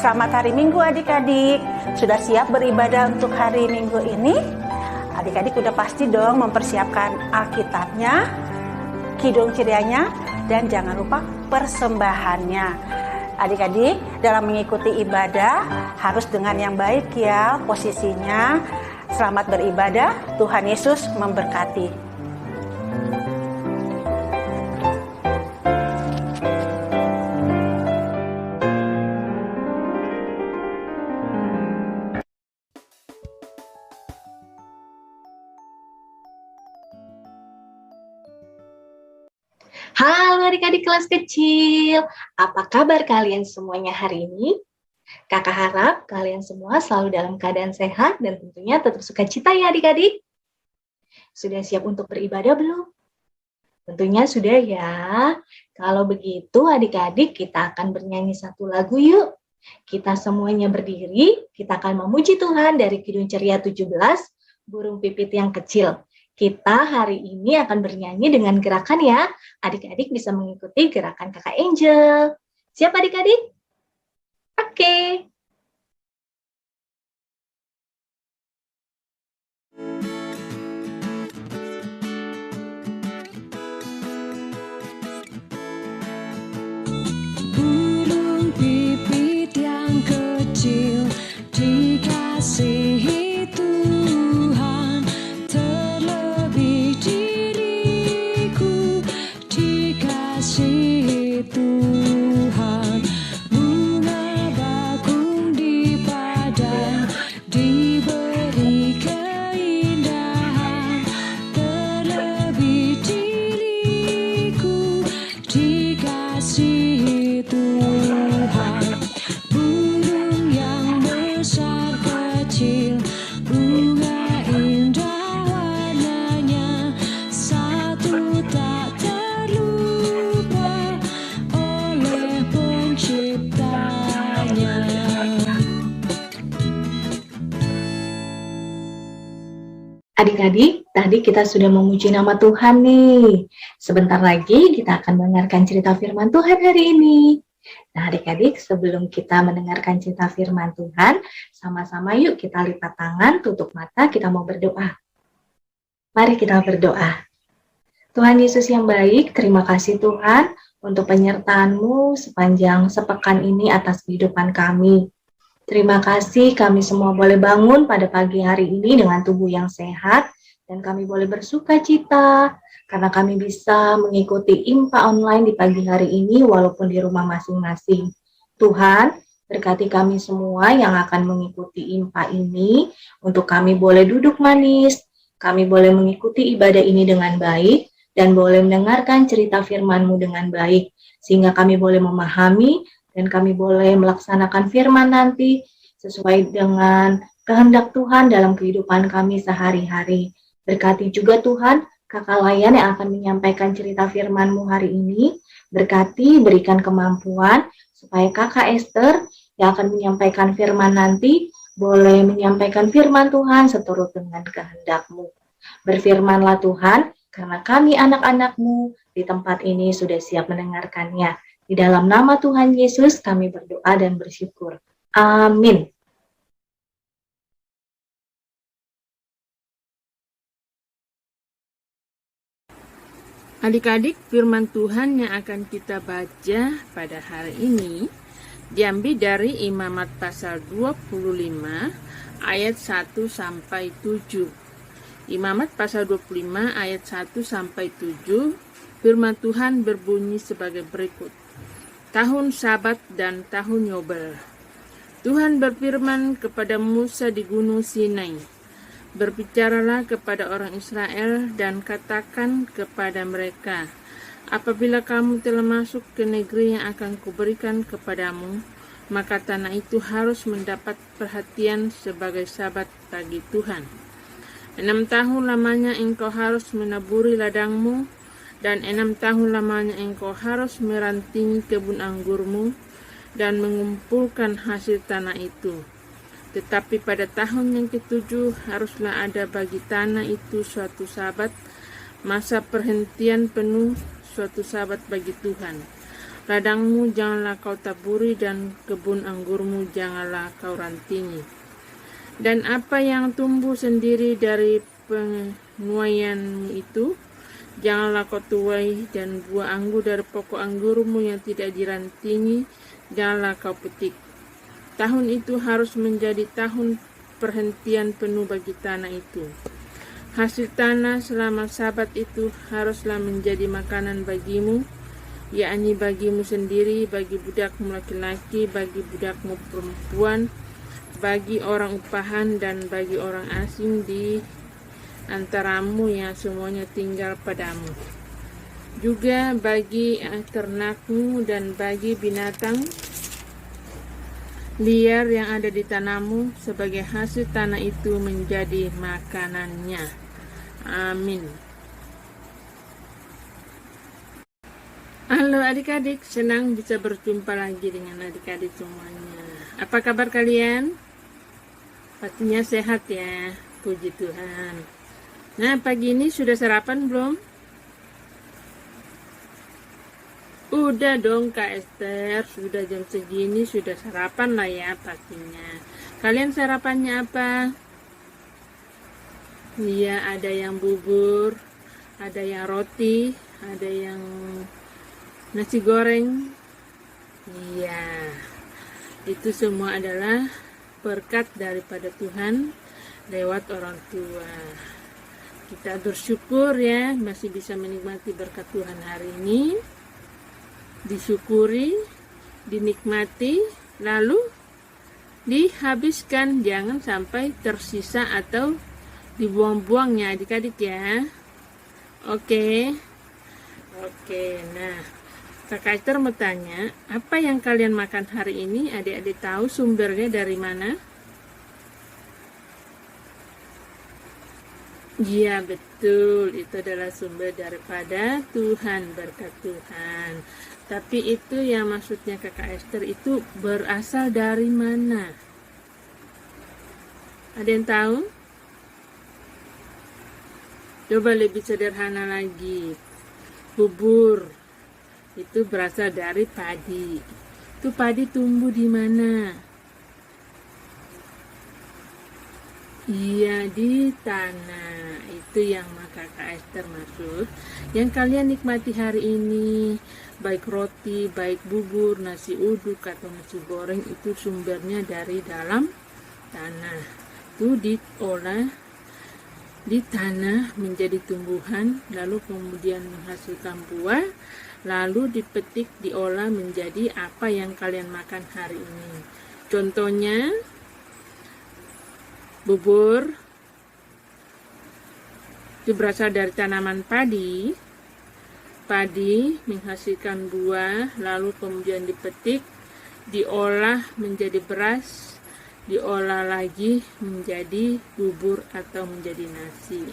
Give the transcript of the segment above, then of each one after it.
Selamat hari Minggu adik-adik. Sudah siap beribadah untuk hari Minggu ini? Adik-adik udah pasti dong mempersiapkan Alkitabnya, Kidung Cerianya, dan jangan lupa persembahannya. Adik-adik dalam mengikuti ibadah harus dengan yang baik ya posisinya. Selamat beribadah, Tuhan Yesus memberkati. Halo adik-adik kelas kecil, apa kabar kalian semuanya hari ini? Kakak harap kalian semua selalu dalam keadaan sehat dan tentunya tetap sukacita ya adik-adik. Sudah siap untuk beribadah belum? Tentunya sudah ya. Kalau begitu adik-adik kita akan bernyanyi satu lagu yuk. Kita semuanya berdiri, kita akan memuji Tuhan dari Kidung Ceria 17, Burung Pipit yang Kecil. Kita hari ini akan bernyanyi dengan gerakan ya. Adik-adik bisa mengikuti gerakan Kakak Angel. Siap adik-adik? Oke. Burung pipit yang kecil dikasihi Tuhan, terlebih diriku dikasihi Tuhan. Bunga bakung di padang diberi keindahan, terlebih diriku dikasihi Tuhan. Burung yang besar kecil, bunga indah warnanya, satu tak terlupa oleh penciptanya. Adik-adik, tadi kita sudah memuji nama Tuhan nih. Sebentar lagi kita akan mendengarkan cerita firman Tuhan hari ini. Nah adik-adik, sebelum kita mendengarkan cerita firman Tuhan, sama-sama yuk kita lipat tangan, tutup mata, kita mau berdoa. Mari kita berdoa. Tuhan Yesus yang baik, terima kasih Tuhan untuk penyertaan-Mu sepanjang sepekan ini atas kehidupan kami. Terima kasih kami semua boleh bangun pada pagi hari ini dengan tubuh yang sehat dan kami boleh bersuka cita karena kami bisa mengikuti IMPA online di pagi hari ini walaupun di rumah masing-masing. Tuhan, berkati kami semua yang akan mengikuti IMPA ini untuk kami boleh duduk manis, kami boleh mengikuti ibadah ini dengan baik dan boleh mendengarkan cerita firman-Mu dengan baik sehingga kami boleh memahami dan kami boleh melaksanakan firman nanti sesuai dengan kehendak Tuhan dalam kehidupan kami sehari-hari. Berkati juga Tuhan, Kakak Layan yang akan menyampaikan cerita firman-Mu hari ini. Berkati, berikan kemampuan supaya Kakak Esther yang akan menyampaikan firman nanti boleh menyampaikan firman Tuhan seturut dengan kehendak-Mu. Berfirmanlah Tuhan, karena kami anak-anak-Mu di tempat ini sudah siap mendengarkannya. Di dalam nama Tuhan Yesus kami berdoa dan bersyukur. Amin. Adik-adik, firman Tuhan yang akan kita baca pada hari ini diambil dari Imamat pasal 25 ayat 1 sampai 7. Imamat pasal 25 ayat 1 sampai 7, firman Tuhan berbunyi sebagai berikut. Tahun Sabat dan tahun Yobel. Tuhan berfirman kepada Musa di Gunung Sinai, berbicaralah kepada orang Israel dan katakan kepada mereka, apabila kamu telah masuk ke negeri yang akan kuberikan kepadamu, maka tanah itu harus mendapat perhatian sebagai sabat bagi Tuhan. 6 tahun lamanya engkau harus menaburi ladangmu, dan 6 tahun lamanya engkau harus merantingi kebun anggurmu dan mengumpulkan hasil tanah itu. Tetapi pada tahun yang ke-7 haruslah ada bagi tanah itu suatu sabat, masa perhentian penuh, suatu sabat bagi Tuhan. Ladangmu janganlah kau taburi dan kebun anggurmu janganlah kau rantingi. Dan apa yang tumbuh sendiri dari penuaianmu itu janganlah kau tuai, dan buah anggur dari pokok anggurmu yang tidak dirantingi janganlah kau petik. Tahun itu harus menjadi tahun perhentian penuh bagi tanah itu. Hasil tanah selama Sabat itu haruslah menjadi makanan bagimu, yakni bagimu sendiri, bagi budakmu laki-laki, bagi budakmu perempuan, bagi orang upahan, dan bagi orang asing di antaramu yang semuanya tinggal padamu. Juga bagi ternakmu dan bagi binatang liar yang ada di tanahmu, sebagai hasil tanah itu menjadi makanannya. Amin. Halo adik-adik, senang bisa berjumpa lagi dengan adik-adik semuanya. Apa kabar kalian? Pastinya sehat ya, puji Tuhan. Nah, pagi ini sudah sarapan belum? Udah dong Kak Esther, sudah jam segini sudah sarapan lah ya pastinya. Kalian sarapannya apa? Iya, ada yang bubur, ada yang roti, ada yang nasi goreng. Iya, itu semua adalah berkat daripada Tuhan lewat orang tua. Kita bersyukur ya masih bisa menikmati berkat Tuhan hari ini. Disyukuri, dinikmati, lalu dihabiskan, jangan sampai tersisa atau dibuang-buangnya adik-adik ya. Oke, nah Kakak Esther mau tanya, apa yang kalian makan hari ini? Adik-adik tahu sumbernya dari mana? Iya betul, itu adalah sumber daripada Tuhan, berkat Tuhan. Tapi itu yang maksudnya Kakak Esther itu berasal dari mana? Ada yang tahu? Coba lebih sederhana lagi. Bubur itu berasal dari padi. Itu padi tumbuh di mana? Iya, di tanah. Itu yang Kakak Esther maksud. Yang kalian nikmati hari ini, baik roti, baik bubur, nasi uduk atau nasi goreng, itu sumbernya dari dalam tanah. Itu diolah di tanah menjadi tumbuhan, lalu kemudian menghasilkan buah, lalu dipetik, diolah menjadi apa yang kalian makan hari ini. Contohnya bubur itu berasal dari tanaman padi. Padi menghasilkan buah, lalu kemudian dipetik, diolah menjadi beras, diolah lagi menjadi bubur atau menjadi nasi.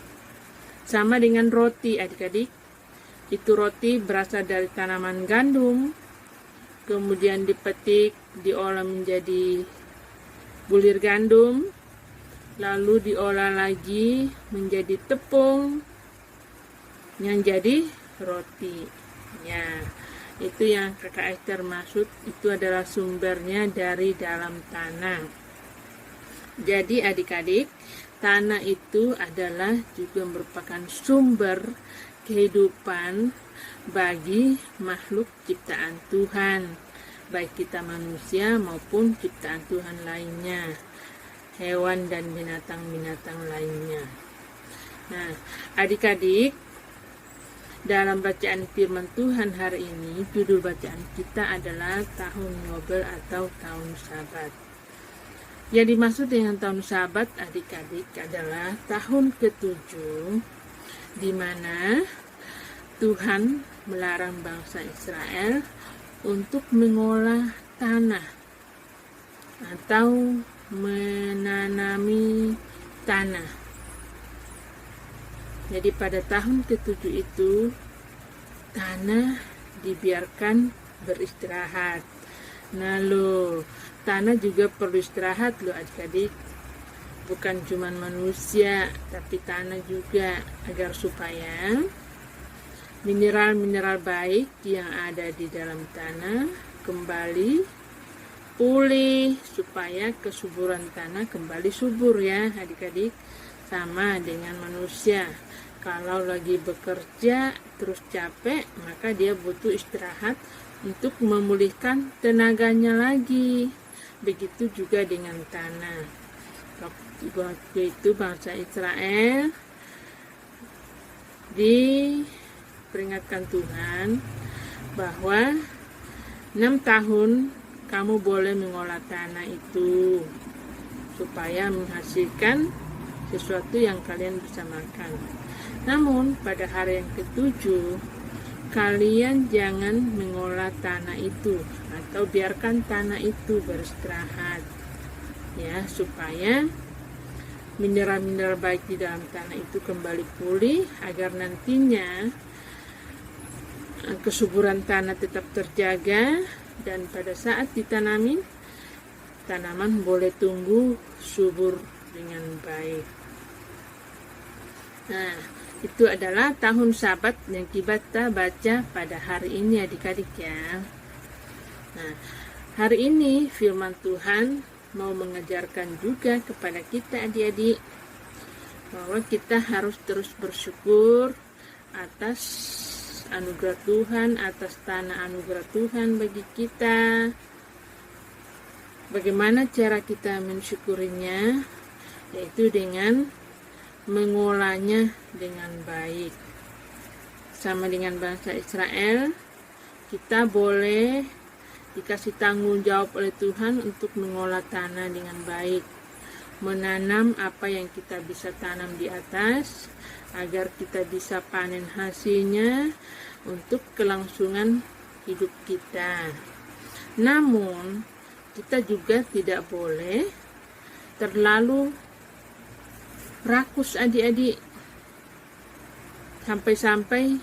Sama dengan roti adik-adik. Itu roti berasal dari tanaman gandum, kemudian dipetik, diolah menjadi bulir gandum, lalu diolah lagi menjadi tepung yang jadi roti. Ya, itu yang Kakak Esther maksud, itu adalah sumbernya dari dalam tanah. Jadi adik-adik, tanah itu adalah juga merupakan sumber kehidupan bagi makhluk ciptaan Tuhan, baik kita manusia maupun ciptaan Tuhan lainnya, hewan dan binatang-binatang lainnya. Nah, adik-adik, dalam bacaan firman Tuhan hari ini, judul bacaan kita adalah tahun Yobel atau tahun Sabat. Yang dimaksud dengan tahun Sabat adik-adik adalah tahun ke-7 di mana Tuhan melarang bangsa Israel untuk mengolah tanah atau menanami tanah. Jadi pada tahun ke-7 itu tanah dibiarkan beristirahat. Nah loh, tanah juga perlu istirahat loh adik-adik. Bukan cuma manusia, tapi tanah juga, agar supaya mineral-mineral baik yang ada di dalam tanah kembali pulih, supaya kesuburan tanah kembali subur ya adik-adik. Sama dengan manusia, kalau lagi bekerja terus capek, maka dia butuh istirahat untuk memulihkan tenaganya lagi. Begitu juga dengan tanah. Waktu itu bangsa Israel diperingatkan Tuhan bahwa 6 tahun kamu boleh mengolah tanah itu supaya menghasilkan sesuatu yang kalian bisa makan. Namun pada hari yang ke-7 kalian jangan mengolah tanah itu, atau biarkan tanah itu beristirahat ya, supaya mineral-mineral baik di dalam tanah itu kembali pulih, agar nantinya kesuburan tanah tetap terjaga, dan pada saat ditanami, tanaman boleh tumbuh subur dengan baik. Nah, itu adalah tahun Sabat yang kita baca pada hari ini adik-adik ya. Nah, hari ini firman Tuhan mau mengajarkan juga kepada kita adik-adik bahwa kita harus terus bersyukur atas anugerah Tuhan, atas tanah anugerah Tuhan bagi kita. Bagaimana cara kita mensyukurinya? Yaitu dengan mengolahnya dengan baik. Sama dengan bangsa Israel, kita boleh dikasih tanggung jawab oleh Tuhan untuk mengolah tanah dengan baik, menanam apa yang kita bisa tanam di atas, agar kita bisa panen hasilnya untuk kelangsungan hidup kita. Namun, kita juga tidak boleh terlalu rakus adik-adik, sampai-sampai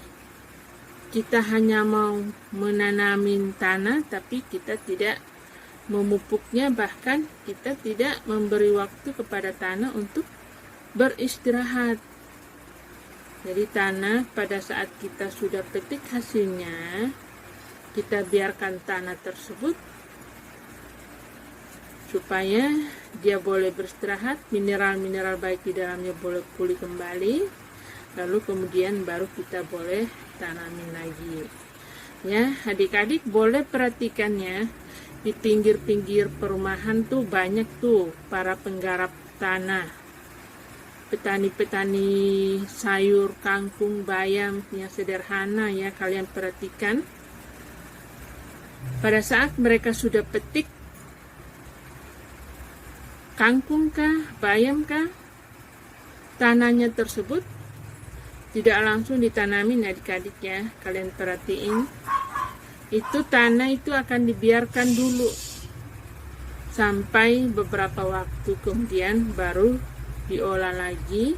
kita hanya mau menanamin tanah tapi kita tidak memupuknya, bahkan kita tidak memberi waktu kepada tanah untuk beristirahat. Jadi tanah pada saat kita sudah petik hasilnya, kita biarkan tanah tersebut supaya dia boleh beristirahat, mineral-mineral baik di dalamnya boleh pulih kembali, lalu kemudian baru kita boleh tanamin lagi. Ya, adik-adik boleh perhatikannya, di pinggir-pinggir perumahan tuh banyak tuh para penggarap tanah, petani-petani sayur, kangkung, bayam yang sederhana ya, kalian perhatikan. Pada saat mereka sudah petik kangkung kah, bayam kah, tanahnya tersebut tidak langsung ditanamin adik-adik ya, kalian perhatiin. Itu tanah itu akan dibiarkan dulu sampai beberapa waktu kemudian baru diolah lagi,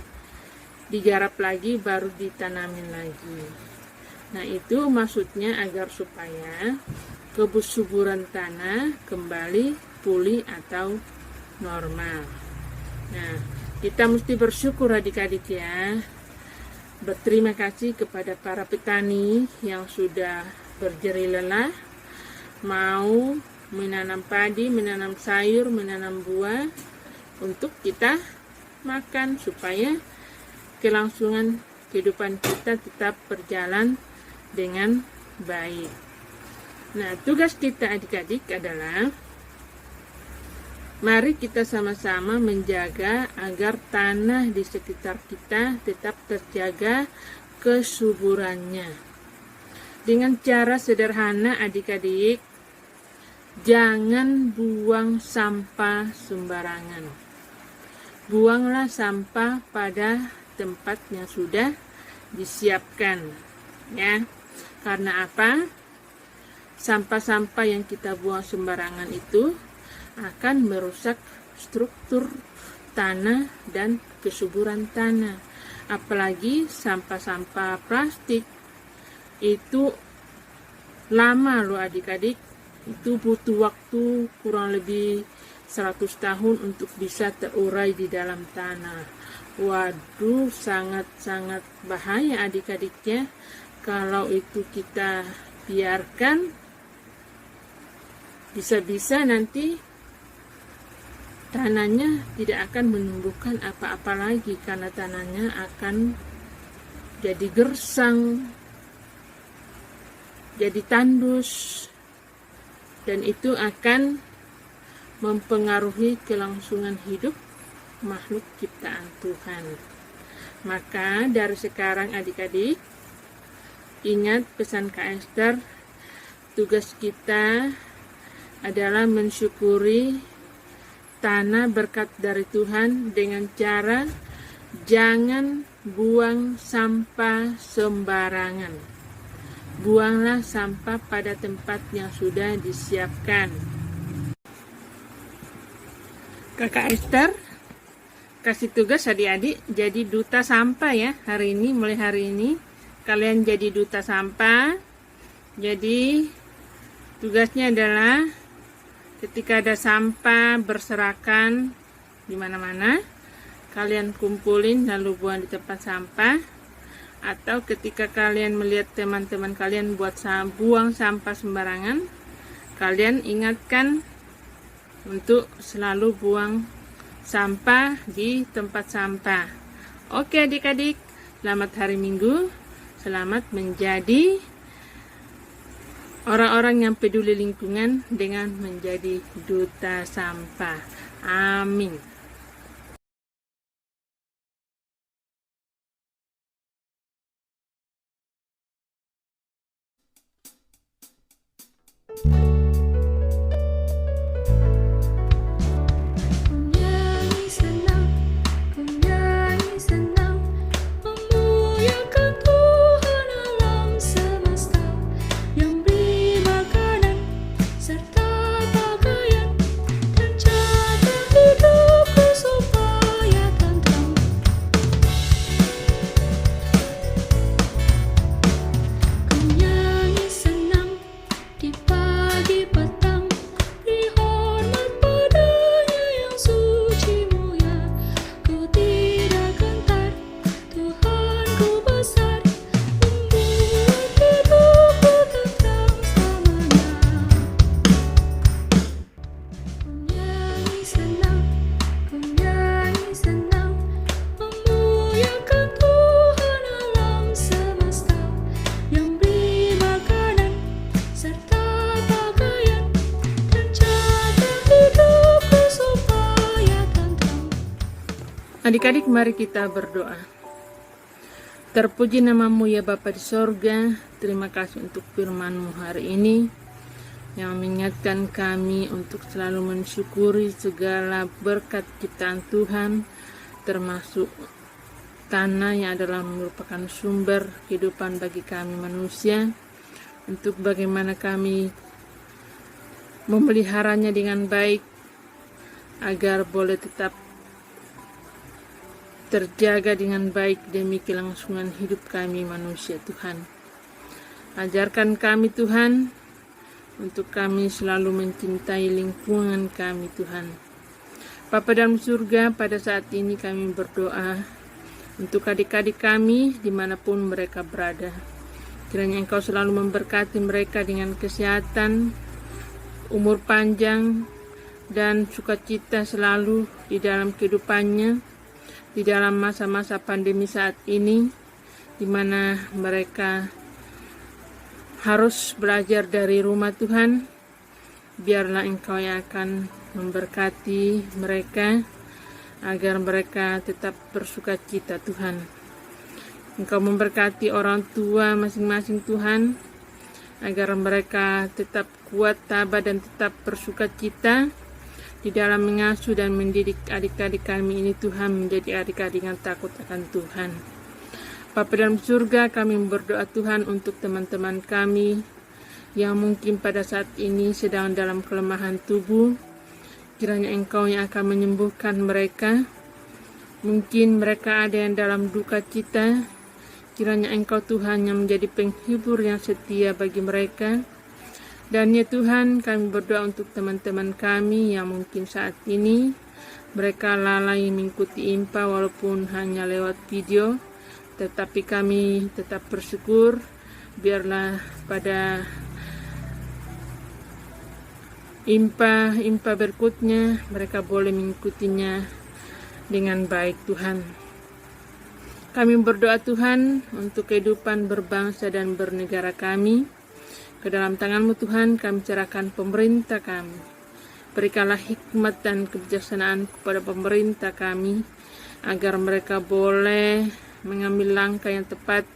digarap lagi, baru ditanamin lagi. Nah, itu maksudnya agar supaya kesuburan tanah kembali pulih atau normal. Nah, kita mesti bersyukur adik-adik ya. Berterima kasih kepada para petani yang sudah berjerih lelah, mau menanam padi, menanam sayur, menanam buah untuk kita makan, supaya kelangsungan kehidupan kita tetap berjalan dengan baik. Nah, tugas kita adik-adik adalah mari kita sama-sama menjaga agar tanah di sekitar kita tetap terjaga kesuburannya. Dengan cara sederhana adik-adik, jangan buang sampah sembarangan. Buanglah sampah pada tempat yang sudah disiapkan. Ya, karena apa? Sampah-sampah yang kita buang sembarangan itu akan merusak struktur tanah dan kesuburan tanah. Apalagi sampah-sampah plastik itu lama loh adik-adik, itu butuh waktu kurang lebih 100 tahun untuk bisa terurai di dalam tanah. Waduh, sangat-sangat bahaya adik-adiknya, Kalau itu kita biarkan, bisa-bisa nanti tanahnya tidak akan menumbuhkan apa-apa lagi, karena tanahnya akan jadi gersang, jadi tandus, dan itu akan mempengaruhi kelangsungan hidup makhluk ciptaan Tuhan. Maka dari sekarang adik-adik, ingat pesan Kak Esther, tugas kita adalah mensyukuri tanah berkat dari Tuhan dengan cara jangan buang sampah sembarangan. Buanglah sampah pada tempat yang sudah disiapkan. Kakak Esther kasih tugas adik-adik jadi duta sampah ya hari ini. Mulai hari ini kalian jadi duta sampah. Jadi tugasnya adalah ketika ada sampah berserakan di mana-mana, kalian kumpulin lalu buang di tempat sampah. Atau ketika kalian melihat teman-teman kalian buang sampah sembarangan, kalian ingatkan untuk selalu buang sampah di tempat sampah. Oke adik-adik, selamat hari Minggu, selamat menjadi orang-orang yang peduli lingkungan dengan menjadi duta sampah. Amin. Nyanyi senang, nyanyi senang, memuliakan Tuhan alam semesta yang beri makanan serta pakaian dan jaga hidupku supaya tentram. Ku nyanyi senang di pagi petang, beri hormat padanya yang suci mulia. Ku tidak gentar, Tuhanku besar, membuat hidupku tentram selamanya. Ku nyanyi senang, memuliakan Tuhan alam semesta yang beri makanan serta pakaian dan jaga hidupku supaya tentram. Adik-adik, mari kita berdoa. Terpuji namamu ya Bapa di sorga. Terima kasih untuk firman-Mu hari ini yang mengingatkan kami untuk selalu mensyukuri segala berkat ciptaan Tuhan, termasuk tanah yang adalah merupakan sumber kehidupan bagi kami manusia, untuk bagaimana kami memeliharanya dengan baik agar boleh tetap terjaga dengan baik demi kelangsungan hidup kami manusia. Tuhan, ajarkan kami Tuhan untuk kami selalu mencintai lingkungan kami Tuhan. Bapa dalam surga, pada saat ini kami berdoa untuk adik-adik kami dimanapun mereka berada. Kiranya Engkau selalu memberkati mereka dengan kesehatan, umur panjang, dan sukacita selalu di dalam kehidupannya, di dalam masa-masa pandemi saat ini, di mana mereka harus belajar dari rumah Tuhan. Biarlah Engkau yang akan memberkati mereka, agar mereka tetap bersukacita Tuhan. Engkau memberkati orang tua masing-masing Tuhan, agar mereka tetap kuat, tabah, dan tetap bersukacita di dalam mengasuh dan mendidik adik-adik kami ini Tuhan menjadi adik-adik yang takut akan Tuhan. Bapa dalam surga, kami berdoa Tuhan untuk teman-teman kami yang mungkin pada saat ini sedang dalam kelemahan tubuh. Kiranya Engkau yang akan menyembuhkan mereka. Mungkin mereka ada yang dalam duka cita. Kiranya Engkau Tuhan yang menjadi penghibur yang setia bagi mereka. Dan ya Tuhan, kami berdoa untuk teman-teman kami yang mungkin saat ini mereka lalai mengikuti IMPA walaupun hanya lewat video, tetapi kami tetap bersyukur biarlah pada impa berikutnya mereka boleh mengikutinya dengan baik Tuhan. Kami berdoa Tuhan untuk kehidupan berbangsa dan bernegara kami. Ke dalam tangan-Mu Tuhan kami serahkan pemerintah kami. Berikanlah hikmat dan kebijaksanaan kepada pemerintah kami, agar mereka boleh mengambil langkah yang tepat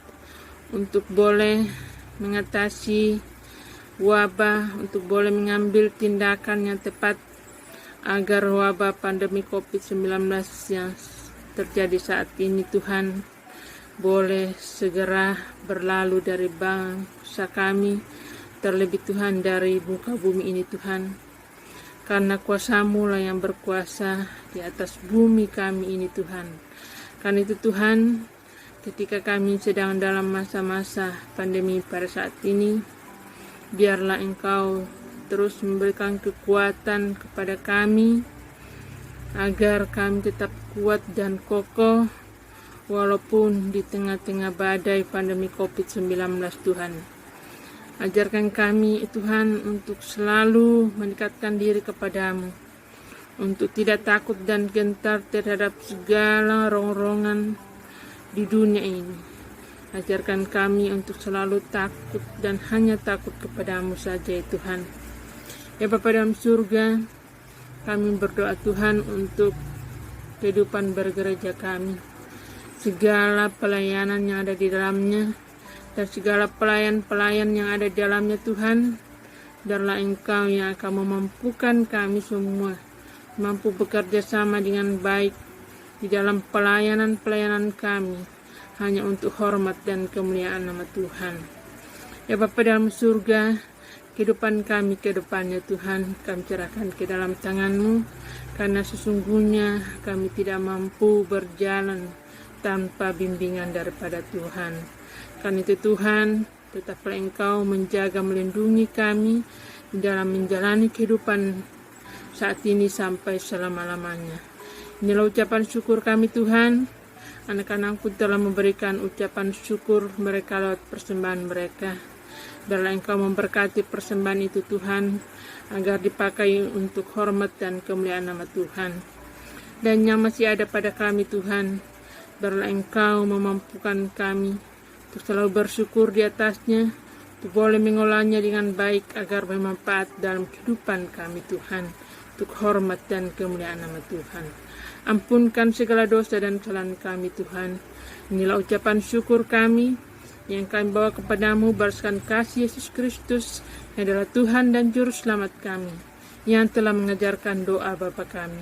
untuk boleh mengatasi wabah, untuk boleh mengambil tindakan yang tepat agar wabah pandemi COVID-19 yang terjadi saat ini Tuhan boleh segera berlalu dari bangsa kami, terlebih Tuhan dari muka bumi ini Tuhan, karena kuasa-Mu lah yang berkuasa di atas bumi kami ini Tuhan. Karena itu Tuhan, ketika kami sedang dalam masa-masa pandemi pada saat ini, biarlah Engkau terus memberikan kekuatan kepada kami, agar kami tetap kuat dan kokoh walaupun di tengah-tengah badai pandemi COVID-19 Tuhan. Ajarkan kami Tuhan untuk selalu mendekatkan diri kepadamu, untuk tidak takut dan gentar terhadap segala rongrongan di dunia ini. Ajarkan kami untuk selalu takut dan hanya takut kepadamu saja ya Tuhan. Ya Bapa dalam surga, kami berdoa Tuhan untuk kehidupan bergereja kami. Segala pelayanan yang ada di dalamnya dan segala pelayan-pelayan yang ada di dalamnya Tuhan, biarlah Engkau yang akan memampukan kami semua mampu bekerja sama dengan baik di dalam pelayanan-pelayanan kami, hanya untuk hormat dan kemuliaan nama Tuhan. Ya Bapa dalam surga, kehidupan kami ke depannya Tuhan, kami serahkan ke dalam tangan-Mu, karena sesungguhnya kami tidak mampu berjalan tanpa bimbingan daripada Tuhan. Karena itu Tuhan, tetaplah Engkau menjaga melindungi kami di dalam menjalani kehidupan saat ini sampai selama-lamanya. Inilah ucapan syukur kami Tuhan. Anak-anakku telah memberikan ucapan syukur mereka lewat persembahan mereka. Biarlah Engkau memberkati persembahan itu Tuhan, agar dipakai untuk hormat dan kemuliaan nama Tuhan. Dan yang masih ada pada kami Tuhan, biarlah Engkau memampukan kami untuk selalu bersyukur di atasnya, untuk boleh mengolahnya dengan baik agar bermanfaat dalam kehidupan kami Tuhan, untuk hormat dan kemuliaan nama Tuhan. Ampunkan segala dosa dan kesalahan kami Tuhan. Inilah ucapan syukur kami yang kami bawa kepadamu berdasarkan kasih Yesus Kristus yang adalah Tuhan dan Juru Selamat kami, yang telah mengajarkan doa Bapa kami.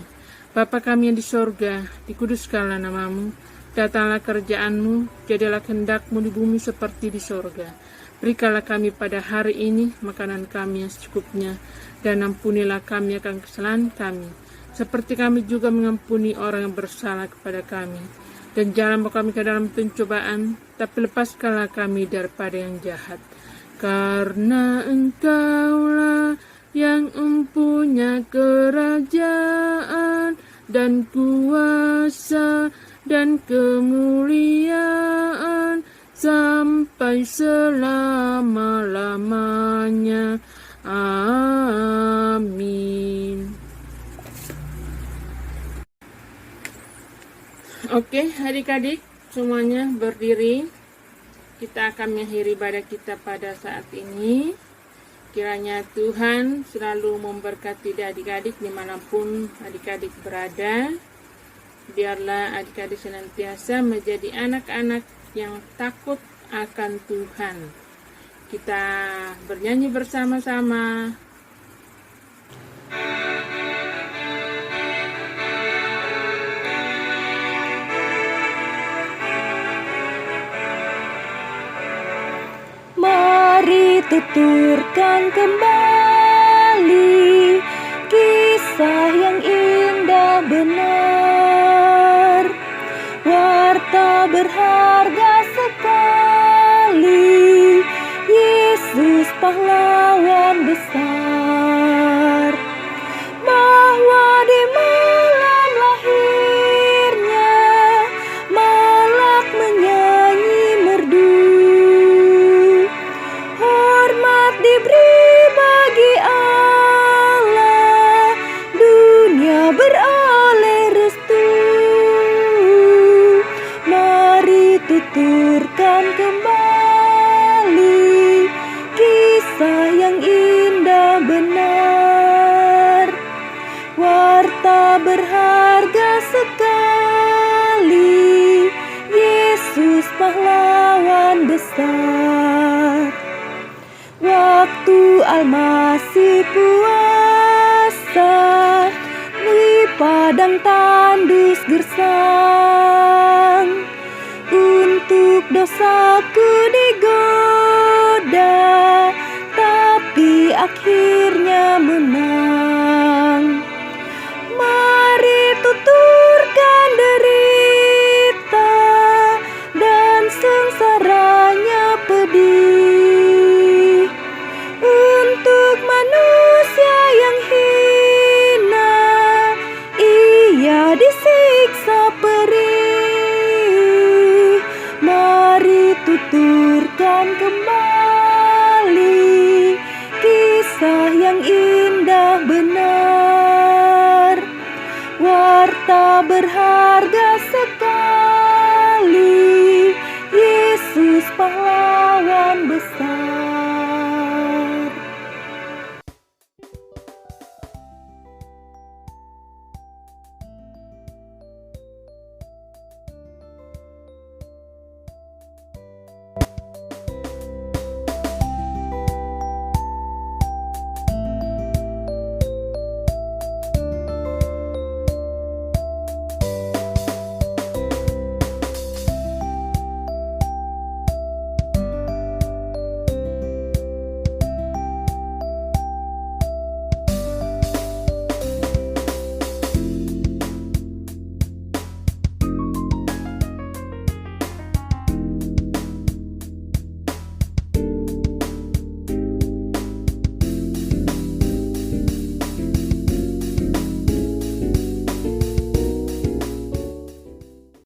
Bapa kami yang di sorga, dikuduskanlah namamu, datanglah kerajaan-Mu, jadilah kehendak-Mu di bumi seperti di sorga. Berikanlah kami pada hari ini makanan kami yang secukupnya, dan ampunilah kami akan kesalahan kami, seperti kami juga mengampuni orang yang bersalah kepada kami. Dan jangan bawa kami ke dalam pencobaan, tapi lepaskanlah kami daripada yang jahat. Karena Engkaulah yang mempunyai kerajaan dan kuasa dan kemuliaan sampai selama-lamanya. Amin. Oke, adik-adik semuanya berdiri. Kita akan mengakhiri ibadah kita pada saat ini. Kiranya Tuhan selalu memberkati adik-adik dimanapun adik-adik berada. Biarlah adik-adik senantiasa menjadi anak-anak yang takut akan Tuhan. Kita bernyanyi bersama-sama. Mari tuturkan kembali kisah yang indah benar, warta berharga sekali, Yesus pahlawan besar, bahwa di malam lahirnya malak menyanyi merdu. besar. Waktu Almasih puasa di padang tandus gersang, untuk dosaku digoda, tapi akhirnya menang. Mari tuturkan derita dan sengsaranya pedih, untuk manusia yang hina ia disiksa perih. Mari tuturkan kembali kisah yang indah benar, warta berharga sekali, Yesus pahlawan besar.